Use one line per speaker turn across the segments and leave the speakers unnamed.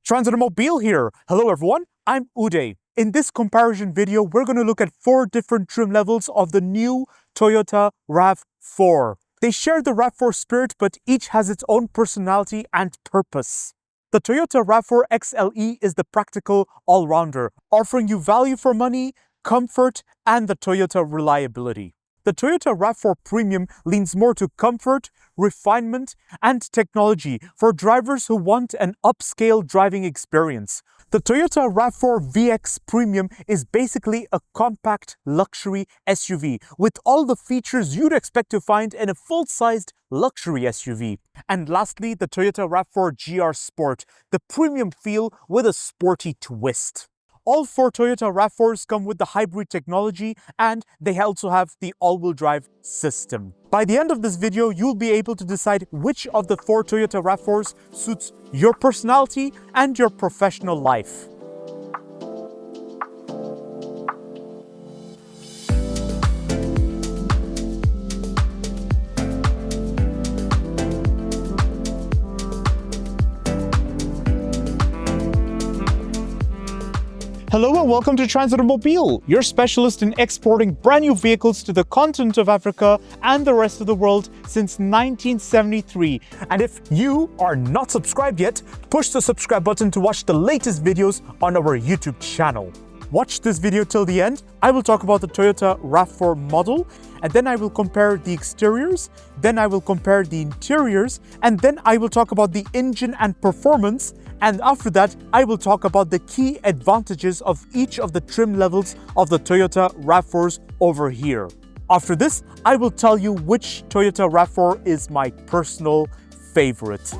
Transautomobile here. Hello everyone, I'm Uday. In this comparison video, we're going to look at 4 different trim levels of the new Toyota RAV4. They share the RAV4 spirit, but each has its own personality and purpose. The Toyota RAV4 XLE is the practical all-rounder, offering you value for money, comfort, and the Toyota reliability. The Toyota RAV4 Premium leans more to comfort, refinement, and technology for drivers who want an upscale driving experience. The Toyota RAV4 VX Premium is basically a compact luxury SUV with all the features you'd expect to find in a full-sized luxury SUV. And lastly, the Toyota RAV4 GR-Sport, the premium feel with a sporty twist. All 4 Toyota RAV4s come with the hybrid technology, and they also have the all-wheel drive system. By the end of this video, you'll be able to decide which of the 4 Toyota RAV4s suits your personality and your professional life. Hello and welcome to Transautomobile, your specialist in exporting brand new vehicles to the continent of Africa and the rest of the world since 1973. And if you are not subscribed yet, push the subscribe button to watch the latest videos on our YouTube channel. Watch this video till the end. I will talk about the Toyota RAV4 model, and then I will compare the exteriors, then I will compare the interiors, and then I will talk about the engine and performance. And after that, I will talk about the key advantages of each of the trim levels of the Toyota RAV4s over here. After this, I will tell you which Toyota RAV4 is my personal favorite.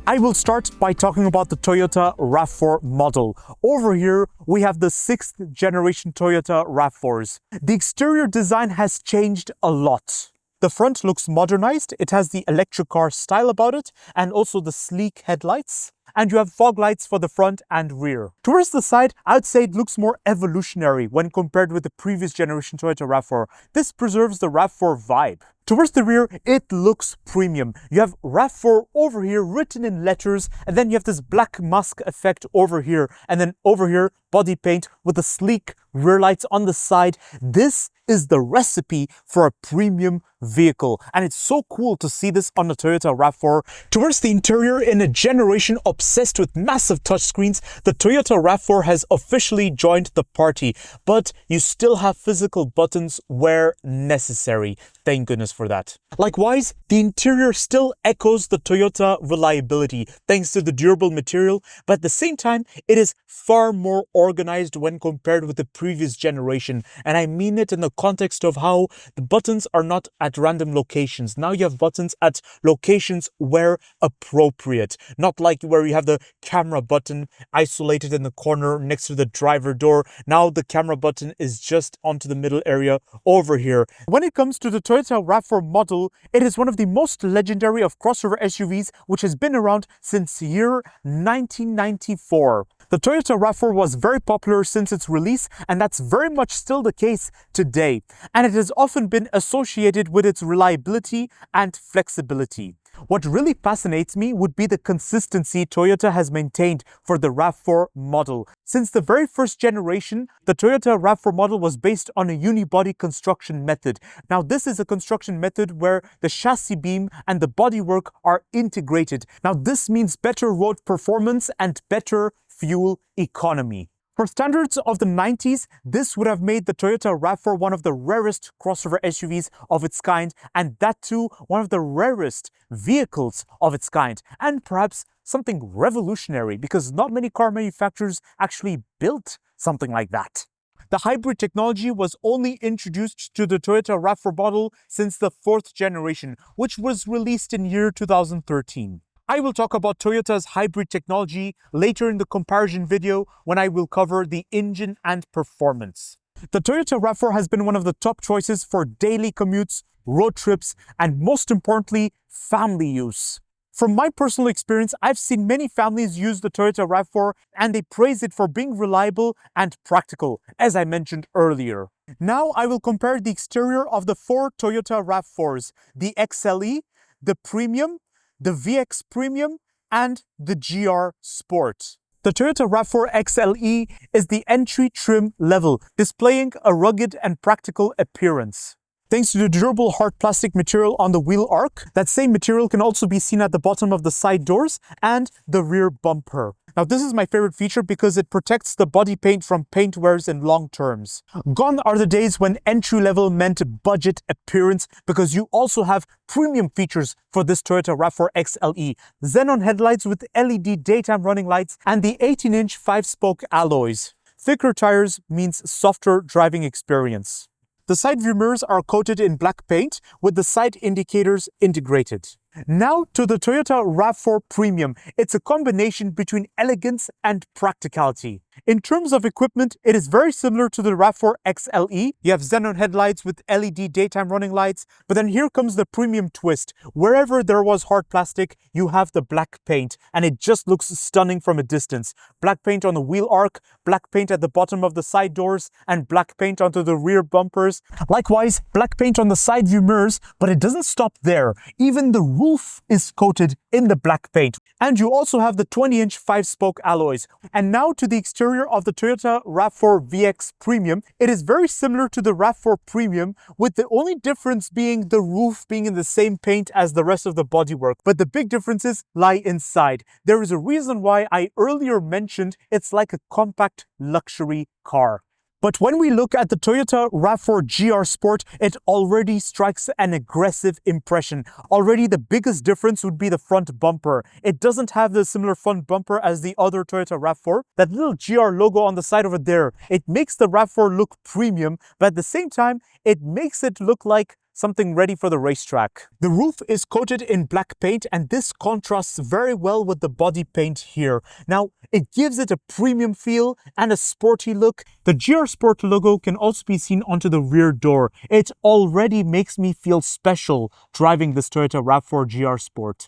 I will start by talking about the Toyota RAV4 model. Over here, we have the 6th generation Toyota RAV4s. The exterior design has changed a lot. The front looks modernized, it has the electric car style about it, and also the sleek headlights. And you have fog lights for the front and rear. Towards the side, I'd say it looks more evolutionary when compared with the previous generation Toyota RAV4. This preserves the RAV4 vibe. Towards the rear, it looks premium. You have RAV4 over here written in letters, and then you have this black mask effect over here, and then over here, body paint with the sleek rear lights on the side. This is the recipe for a premium vehicle, and it's so cool to see this on the Toyota RAV4. Towards the interior, in a generation obsessed with massive touchscreens, the Toyota RAV4 has officially joined the party, but you still have physical buttons where necessary. Thank goodness for that. Likewise, the interior still echoes the Toyota reliability thanks to the durable material, but at the same time, it is far more organized when compared with the previous generation. And I mean it in the context of how the buttons are not at random locations. Now you have buttons at locations where appropriate, not like where you have the camera button isolated in the corner next to the driver door. Now the camera button is just onto the middle area over here. When it comes to the Toyota RAV4 model, it is one of the most legendary of crossover SUVs, which has been around since year 1994. The Toyota RAV4 was very popular since its release, and that's very much still the case today. And it has often been associated with its reliability and flexibility. What really fascinates me would be the consistency Toyota has maintained for the RAV4 model. Since the very first generation, the Toyota RAV4 model was based on a unibody construction method. Now, this is a construction method where the chassis beam and the bodywork are integrated. Now, this means better road performance and better fuel economy. For standards of the 90s, this would have made the Toyota RAV4 one of the rarest crossover SUVs of its kind, and that too one of the rarest vehicles of its kind, and perhaps something revolutionary because not many car manufacturers actually built something like that. The hybrid technology was only introduced to the Toyota RAV4 model since the 4th generation, which was released in year 2013. I will talk about Toyota's hybrid technology later in the comparison video when I will cover the engine and performance. The Toyota RAV4 has been one of the top choices for daily commutes, road trips, and most importantly, family use. From my personal experience, I've seen many families use the Toyota RAV4 and they praise it for being reliable and practical, as I mentioned earlier. Now I will compare the exterior of the four Toyota RAV4s, the XLE, the Premium, the VX Premium, and the GR-Sport. The Toyota RAV4 XLE is the entry trim level, displaying a rugged and practical appearance. Thanks to the durable hard plastic material on the wheel arch, that same material can also be seen at the bottom of the side doors and the rear bumper. Now this is my favorite feature because it protects the body paint from paint wears in long terms. Gone are the days when entry level meant budget appearance, because you also have premium features for this Toyota RAV4 XLE. Xenon headlights with LED daytime running lights and the 18-inch 5-spoke alloys. Thicker tires means softer driving experience. The side view mirrors are coated in black paint with the side indicators integrated. Now to the Toyota RAV4 Premium. It's a combination between elegance and practicality. In terms of equipment, it is very similar to the RAV4 XLE. You have xenon headlights with LED daytime running lights, but then here comes the premium twist. Wherever there was hard plastic, you have the black paint, and it just looks stunning from a distance. Black paint on the wheel arch, black paint at the bottom of the side doors, and black paint onto the rear bumpers. Likewise, black paint on the side view mirrors, but it doesn't stop there. Even the roof is coated in the black paint. And you also have the 20-inch 5-spoke alloys. And now to the exterior of the Toyota RAV4 VX Premium. It is very similar to the RAV4 Premium, with the only difference being the roof being in the same paint as the rest of the bodywork. But the big differences lie inside. There is a reason why I earlier mentioned it's like a compact luxury car. But when we look at the Toyota RAV4 GR-Sport, it already strikes an aggressive impression. Already the biggest difference would be the front bumper. It doesn't have the similar front bumper as the other Toyota RAV4. That little GR logo on the side over there, it makes the RAV4 look premium, but at the same time, it makes it look like something ready for the racetrack. The roof is coated in black paint, and this contrasts very well with the body paint here. Now, it gives it a premium feel and a sporty look. The GR-Sport logo can also be seen onto the rear door. It already makes me feel special driving this Toyota RAV4 GR-Sport.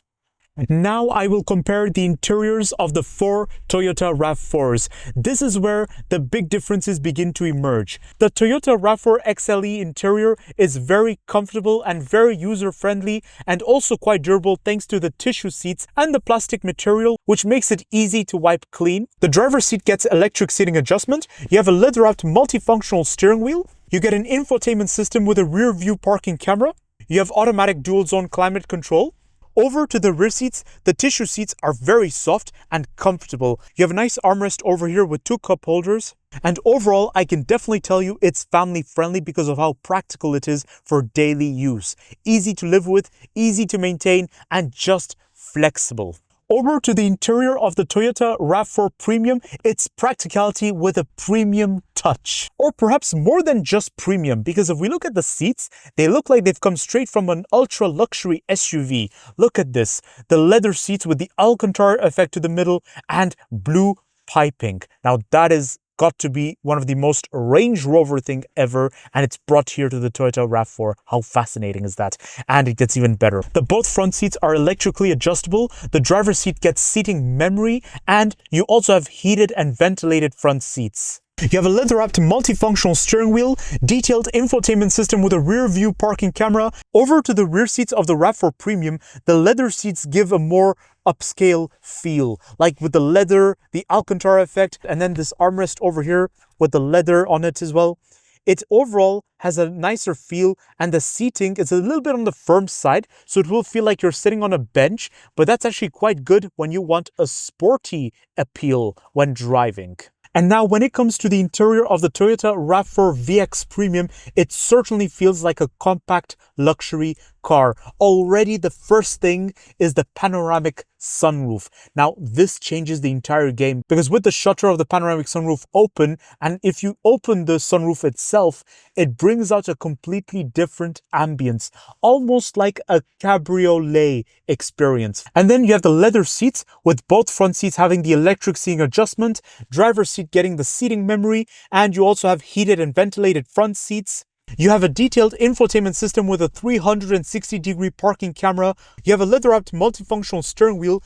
Now I will compare the interiors of the four Toyota RAV4s. This is where the big differences begin to emerge. The Toyota RAV4 XLE interior is very comfortable and very user-friendly, and also quite durable thanks to the tissue seats and the plastic material, which makes it easy to wipe clean. The driver's seat gets electric seating adjustment. You have a leather-wrapped multifunctional steering wheel. You get an infotainment system with a rear view parking camera. You have automatic dual-zone climate control. Over to the rear seats, the tissue seats are very soft and comfortable. You have a nice armrest over here with 2 cup holders. And overall, I can definitely tell you it's family friendly because of how practical it is for daily use. Easy to live with, easy to maintain, and just flexible. Over to the interior of the Toyota RAV4 Premium, it's practicality with a premium touch. Or perhaps more than just premium, because if we look at the seats, they look like they've come straight from an ultra luxury SUV. Look at this, the leather seats with the Alcantara effect to the middle and blue piping. Now that is got to be one of the most Range Rover thing ever, and it's brought here to the Toyota RAV4. How fascinating is that? And it gets even better. The both front seats are electrically adjustable. The driver's seat gets seating memory, and you also have heated and ventilated front seats. You have a leather-wrapped multifunctional steering wheel, detailed infotainment system with a rear view parking camera. Over to the rear seats of the RAV4 Premium, the leather seats give a more upscale feel, like with the leather, the Alcantara effect, and then this armrest over here with the leather on it as well. It overall has a nicer feel, and the seating is a little bit on the firm side, so it will feel like you're sitting on a bench, but that's actually quite good when you want a sporty appeal when driving. And now when it comes to the interior of the Toyota RAV4 VX Premium, it certainly feels like a compact luxury car. Already the first thing is the panoramic sunroof. Now this changes the entire game, because with the shutter of the panoramic sunroof open, and if you open the sunroof itself, it brings out a completely different ambience, almost like a cabriolet experience. And then you have the leather seats, with both front seats having the electric seating adjustment, driver's seat getting the seating memory, and you also have heated and ventilated front seats. You have a detailed infotainment system with a 360-degree parking camera. You have a leather-wrapped multifunctional steering wheel,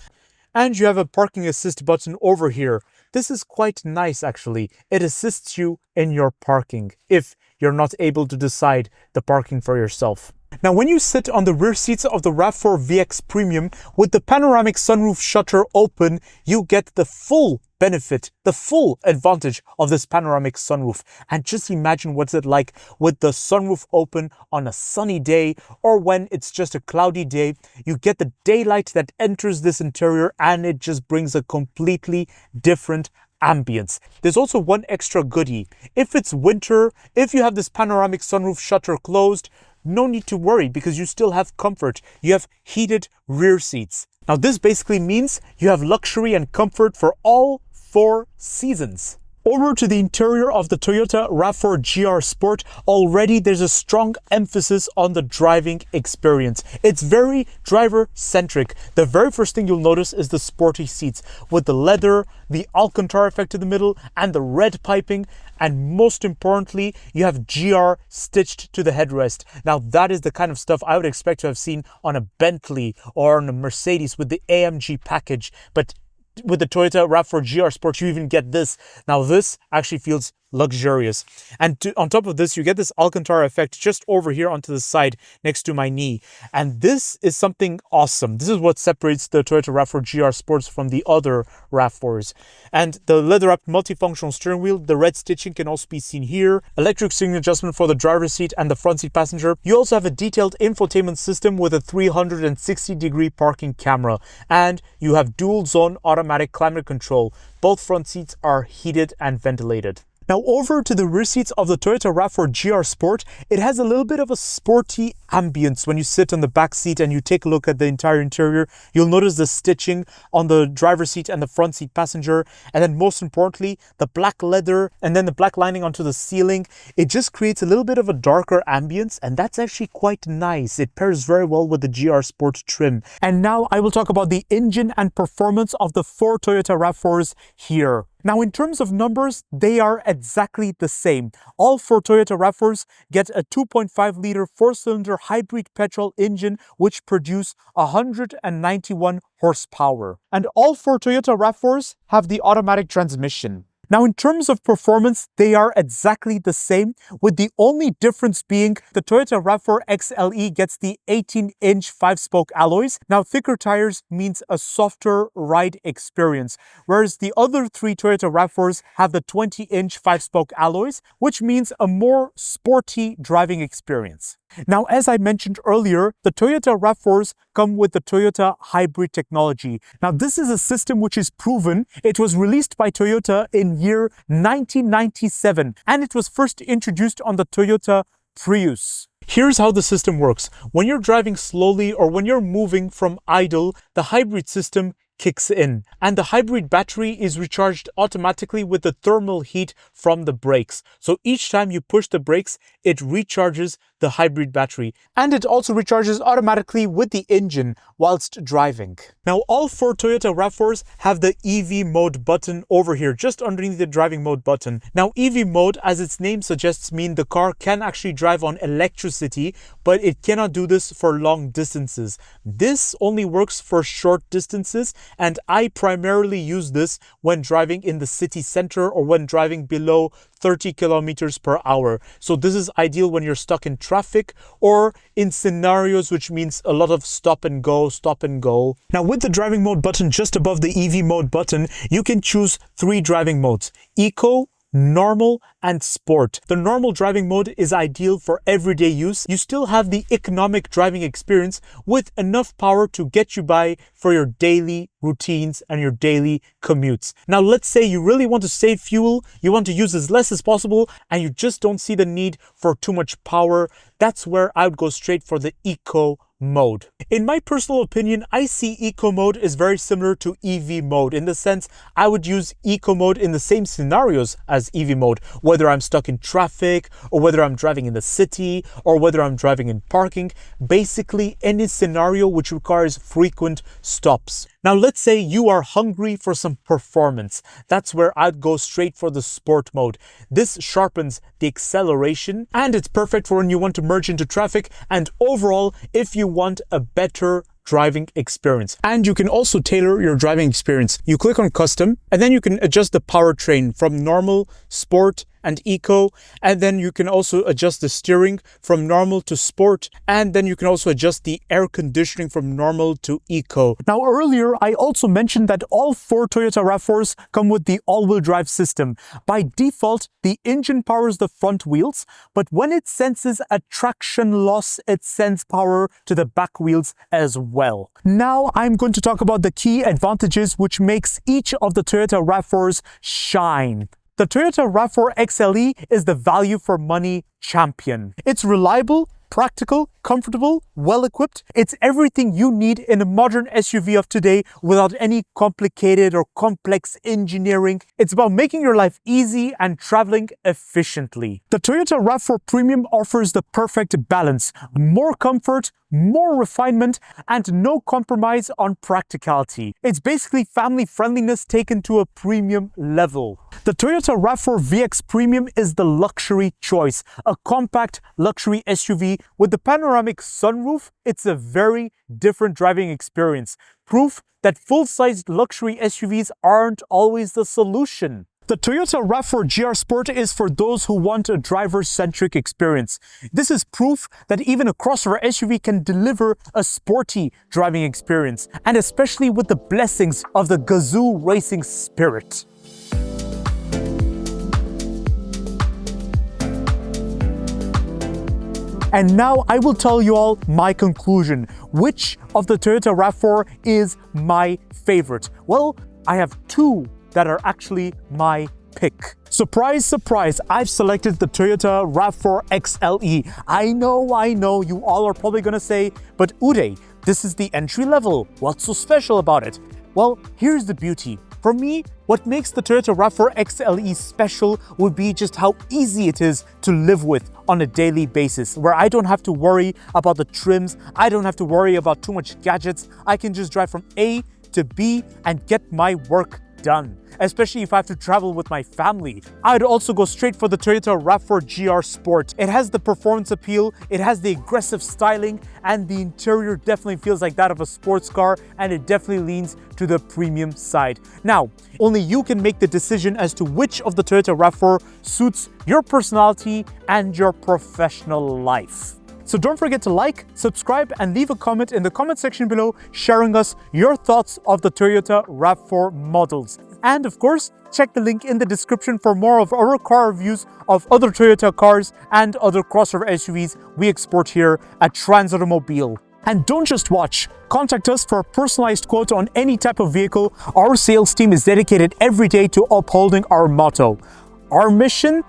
and you have a parking assist button over here. This is quite nice actually. It assists you in your parking if you're not able to decide the parking for yourself. Now, when you sit on the rear seats of the RAV4 VX Premium with the panoramic sunroof shutter open, you get the full benefit, the full advantage of this panoramic sunroof. And just imagine what's it like with the sunroof open on a sunny day or when it's just a cloudy day. You get the daylight that enters this interior and it just brings a completely different ambience. There's also one extra goodie. If it's winter, if you have this panoramic sunroof shutter closed, no need to worry because you still have comfort. You have heated rear seats. Now, this basically means you have luxury and comfort for all 4 seasons. Over to the interior of the Toyota RAV4 GR-Sport, already there's a strong emphasis on the driving experience. It's very driver-centric. The very first thing you'll notice is the sporty seats with the leather, the Alcantara effect in the middle, and the red piping. And most importantly, you have GR stitched to the headrest. Now, that is the kind of stuff I would expect to have seen on a Bentley or on a Mercedes with the AMG package. But with the Toyota RAV4 GR-Sport, you even get this. Now, this actually feels luxurious. And on top of this, you get this Alcantara effect just over here onto the side next to my knee. And this is something awesome. This is what separates the Toyota RAV4 GR-Sports from the other RAV4s. And the leather-wrapped multifunctional steering wheel, the red stitching can also be seen here. Electric steering adjustment for the driver's seat and the front seat passenger. You also have a detailed infotainment system with a 360-degree parking camera. And you have dual-zone automatic climate control. Both front seats are heated and ventilated. Now, over to the rear seats of the Toyota RAV4 GR-Sport, it has a little bit of a sporty ambience. When you sit on the back seat and you take a look at the entire interior, you'll notice the stitching on the driver's seat and the front seat passenger. And then most importantly, the black leather and then the black lining onto the ceiling. It just creates a little bit of a darker ambience, and that's actually quite nice. It pairs very well with the GR-Sport trim. And now I will talk about the engine and performance of the 4 Toyota RAV4s here. Now, in terms of numbers, they are exactly the same. All 4 Toyota RAV4s get a 2.5-liter 4-cylinder hybrid petrol engine, which produce 191 horsepower. And all 4 Toyota RAV4s have the automatic transmission. Now, in terms of performance, they are exactly the same, with the only difference being the Toyota RAV4 XLE gets the 18-inch 5-spoke alloys. Now, thicker tires means a softer ride experience, whereas the other 3 Toyota RAV4s have the 20-inch 5-spoke alloys, which means a more sporty driving experience. Now, as I mentioned earlier, the Toyota RAV4s come with the Toyota hybrid technology. Now, this is a system which is proven. It was released by Toyota in year 1997, and it was first introduced on the Toyota Prius. Here's how the system works. When you're driving slowly or when you're moving from idle, the hybrid system kicks in, and the hybrid battery is recharged automatically with the thermal heat from the brakes. So each time you push the brakes, it recharges the hybrid battery, and it also recharges automatically with the engine whilst driving. Now, all 4 Toyota RAV4s have the EV mode button over here, just underneath the driving mode button. Now, EV mode, as its name suggests, means the car can actually drive on electricity, but it cannot do this for long distances. This only works for short distances, and I primarily use this when driving in the city center or when driving below 30 kilometers per hour. So this is ideal when you're stuck in traffic or in scenarios which means a lot of stop and go, stop and go. Now, with the driving mode button just above the EV mode button, you can choose 3 driving modes: Eco, Normal, and Sport. The normal driving mode is ideal for everyday use. You still have the economic driving experience with enough power to get you by for your daily routines and your daily commutes. Now, let's say you really want to save fuel, you want to use as less as possible, and you just don't see the need for too much power. That's where I would go straight for the Eco mode. In my personal opinion, I see Eco mode is very similar to EV mode in the sense I would use Eco mode in the same scenarios as EV mode, whether I'm stuck in traffic or whether I'm driving in the city or whether I'm driving in parking, basically any scenario which requires frequent stops. Now, let's say you are hungry for some performance. That's where I'd go straight for the Sport mode. This sharpens the acceleration and it's perfect for when you want to merge into traffic and overall if you want a better driving experience. And you can also tailor your driving experience. You click on custom and then you can adjust the powertrain from normal, sport, and Eco, and then you can also adjust the steering from normal to Sport, and then you can also adjust the air conditioning from normal to Eco. Now earlier I also mentioned that all 4 Toyota RAV4s come with the all-wheel drive system. By default, the engine powers the front wheels, but when it senses a traction loss, it sends power to the back wheels as well. Now I'm going to talk about the key advantages which makes each of the Toyota RAV4s shine. The Toyota RAV4 XLE is the value for money champion. It's reliable, practical, comfortable, well-equipped. It's everything you need in a modern SUV of today without any complicated or complex engineering. It's about making your life easy and traveling efficiently. The Toyota RAV4 Premium offers the perfect balance: more comfort, more refinement, and no compromise on practicality. It's basically family friendliness taken to a premium level. The Toyota RAV4 VX Premium is the luxury choice, a compact luxury SUV with the panoramic sunroof. It's a very different driving experience. Proof that full-sized luxury SUVs aren't always the solution. The Toyota RAV4 GR-Sport is for those who want a driver-centric experience. This is proof that even a crossover SUV can deliver a sporty driving experience, and especially with the blessings of the Gazoo racing spirit. And now I will tell you all my conclusion. Which of the Toyota RAV4 is my favorite? Well, I have 2 that are actually my pick. Surprise, surprise, I've selected the Toyota RAV4 XLE. I know, you all are probably gonna say, but Uday, this is the entry level. What's so special about it? Well, here's the beauty. For me, what makes the Toyota RAV4 XLE special would be just how easy it is to live with on a daily basis, where I don't have to worry about the trims, I don't have to worry about too much gadgets. I can just drive from A to B and get my work done, especially if I have to travel with my family. I'd also go straight for the Toyota RAV4 GR-Sport. It has the performance appeal, it has the aggressive styling, and the interior definitely feels like that of a sports car, and it definitely leans to the premium side. Now, only you can make the decision as to which of the Toyota RAV4 suits your personality and your professional life. So don't forget to like, subscribe, and leave a comment in the comment section below sharing us your thoughts of the Toyota RAV4 models. And of course, check the link in the description for more of our car reviews of other Toyota cars and other crossover SUVs we export here at Transautomobile. And don't just watch, contact us for a personalized quote on any type of vehicle. Our sales team is dedicated every day to upholding our motto. Our mission,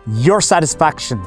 your satisfaction.